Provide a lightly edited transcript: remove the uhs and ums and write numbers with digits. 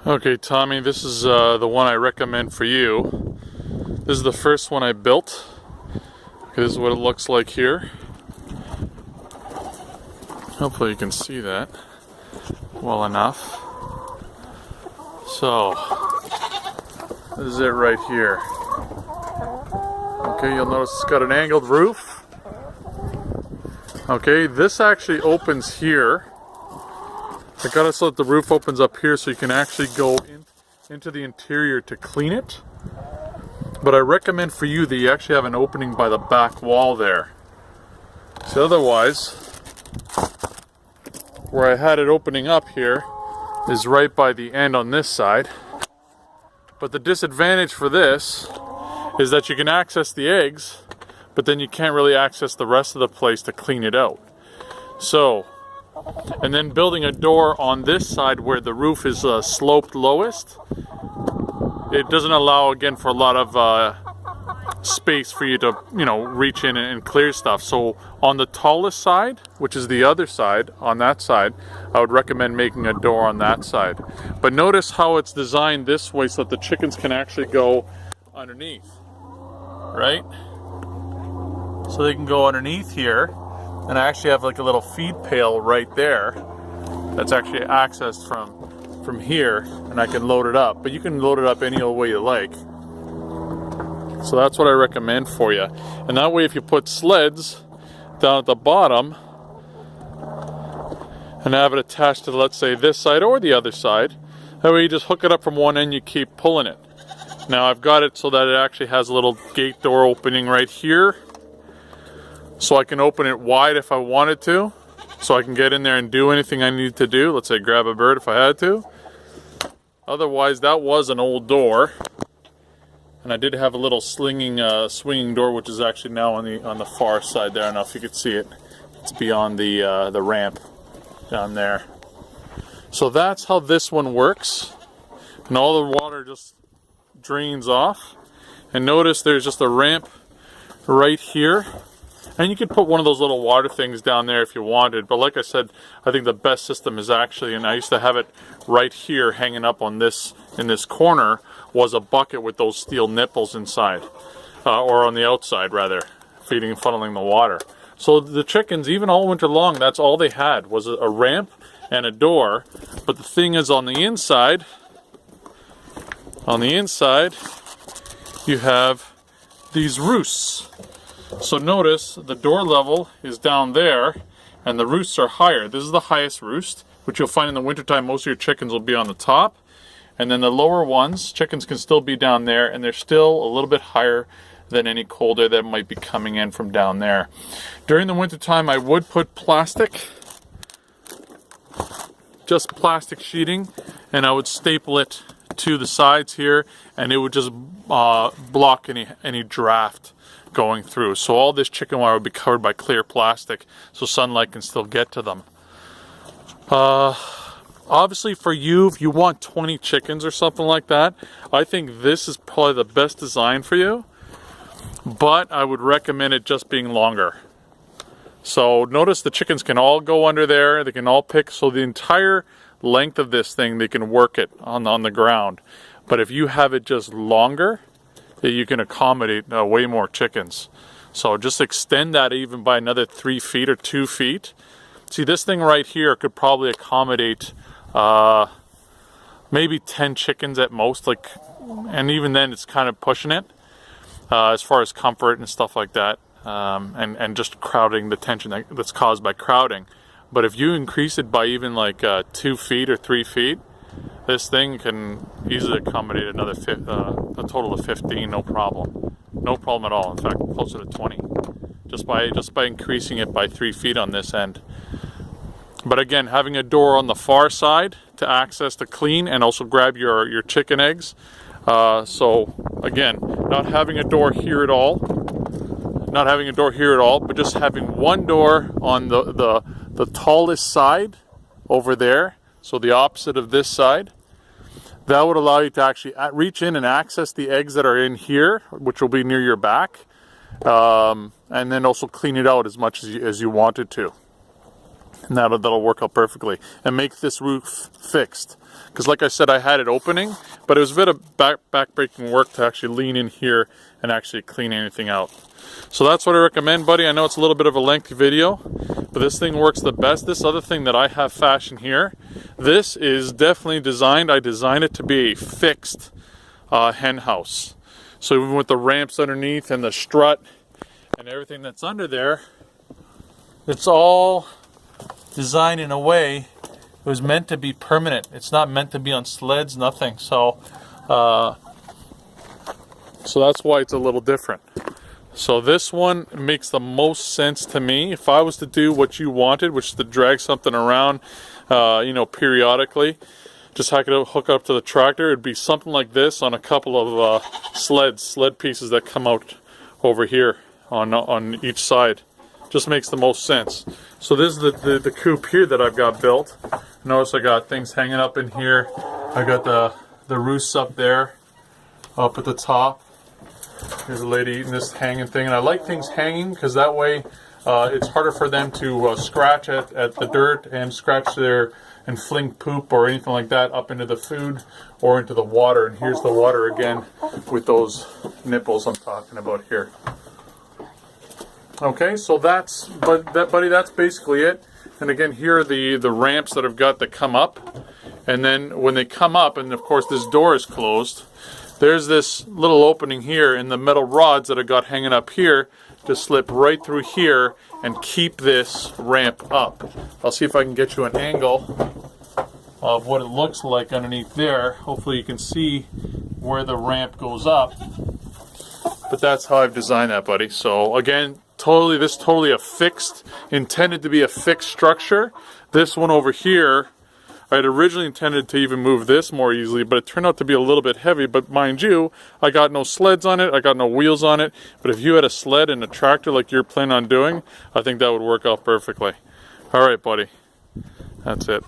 Okay, Tommy, this is the one I recommend for you. This is the first one I built. Okay, this is what it looks like here. Hopefully you can see that well enough. So, this is it right here. Okay, you'll notice it's got an angled roof. Okay, this actually opens here. I got it so that the roof opens up here so you can actually go into the interior to clean it. But I recommend for you that you actually have an opening by the back wall there. So otherwise, where I had it opening up here is right by the end on this side. But the disadvantage for this is that you can access the eggs, but then you can't really access the rest of the place to clean it out. So, and then building a door on this side where the roof is sloped lowest, it doesn't allow, again, for a lot of space for you to, reach in and clear stuff. So on the tallest side, which is the other side, on that side, I would recommend making a door on that side. But notice how it's designed this way so that the chickens can actually go underneath, right? So they can go underneath here. And I actually have like a little feed pail right there that's actually accessed from here, and I can load it up. But you can load it up any old way you like. So that's what I recommend for you. And that way, if you put sleds down at the bottom and have it attached to, let's say, this side or the other side, that way you just hook it up from one end, you keep pulling it. Now I've got it so that it actually has a little gate door opening right here. So I can open it wide if I wanted to, so I can get in there and do anything I need to do. Let's say grab a bird if I had to. Otherwise, that was an old door, and I did have a little swinging door, which is actually now on the far side there. I don't know if you could see it. It's beyond the ramp down there. So that's how this one works, and all the water just drains off. And notice there's just a ramp right here. And you could put one of those little water things down there if you wanted. But like I said, I think the best system is actually, and I used to have it right here hanging up on this, in this corner, was a bucket with those steel nipples inside. Or on the outside, rather, feeding and funneling the water. So the chickens, even all winter long, that's all they had, was a ramp and a door. But the thing is, on the inside, you have these roosts. So notice the door level is down there and the roosts are higher. This is the highest roost, which you'll find in the wintertime most of your chickens will be on the top. And then the lower ones, chickens can still be down there, and they're still a little bit higher than any cold air that might be coming in from down there. During the wintertime, I would put plastic, just plastic sheeting, and I would staple it to the sides here, and it would just block any draft going through. So all this chicken wire would be covered by clear plastic so sunlight can still get to them. Obviously for you, if you want 20 chickens or something like that, I think this is probably the best design for you, but I would recommend it just being longer. So notice the chickens can all go under there, they can all pick, so the entire length of this thing, they can work it on the ground. But if you have it just longer, you can accommodate way more chickens. So just extend that even by another 3 feet or 2 feet. See, this thing right here could probably accommodate maybe 10 chickens at most, and even then it's kind of pushing it as far as comfort and stuff like that, and just crowding, the tension that's caused by crowding. But if you increase it by even 2 feet or 3 feet, this thing can easily accommodate another a total of 15, no problem. No problem at all. In fact, closer to 20. Just by increasing it by 3 feet on this end. But again, having a door on the far side to access the clean and also grab your chicken eggs. So again, not having a door here at all. But just having one door on the tallest side over there. So the opposite of this side. That would allow you to actually reach in and access the eggs that are in here, which will be near your back, and then also clean it out as much as you wanted to. And that'll work out perfectly. And make this roof fixed. Because like I said, I had it opening, but it was a bit of back-breaking work to actually lean in here and actually clean anything out. So that's what I recommend, buddy. I know it's a little bit of a lengthy video, but this thing works the best. This other thing that I have fashioned here, this is definitely designed. I designed it to be a fixed hen house. So even with the ramps underneath and the strut and everything that's under there, it's all designed in a way it was meant to be permanent. It's not meant to be on sleds, nothing. So that's why it's a little different. So this one makes the most sense to me. If I was to do what you wanted, which is to drag something around, you know, periodically, just hook it up to the tractor, it'd be something like this on a couple of sled pieces that come out over here on each side. Just makes the most sense. So this is the coop here that I've got built. Notice I got things hanging up in here. I got the roosts up there, up at the top. Here's a lady eating this hanging thing, and I like things hanging because that way it's harder for them to scratch at the dirt and scratch their and fling poop or anything like that up into the food or into the water. And here's the water again with those nipples I'm talking about here. Okay, so that's basically it. And again, here are the ramps that I've got that come up. And then when they come up, and of course this door is closed, there's this little opening here in the metal rods that I got hanging up here to slip right through here and keep this ramp up. I'll see if I can get you an angle of what it looks like underneath there. Hopefully you can see where the ramp goes up. But that's how I've designed that, buddy. So again, totally a fixed, intended to be a fixed structure. This one over here, I had originally intended to even move this more easily, but it turned out to be a little bit heavy. But mind you, I got no sleds on it, I got no wheels on it. But if you had a sled and a tractor like you're planning on doing, I think that would work out perfectly. All right, buddy. That's it.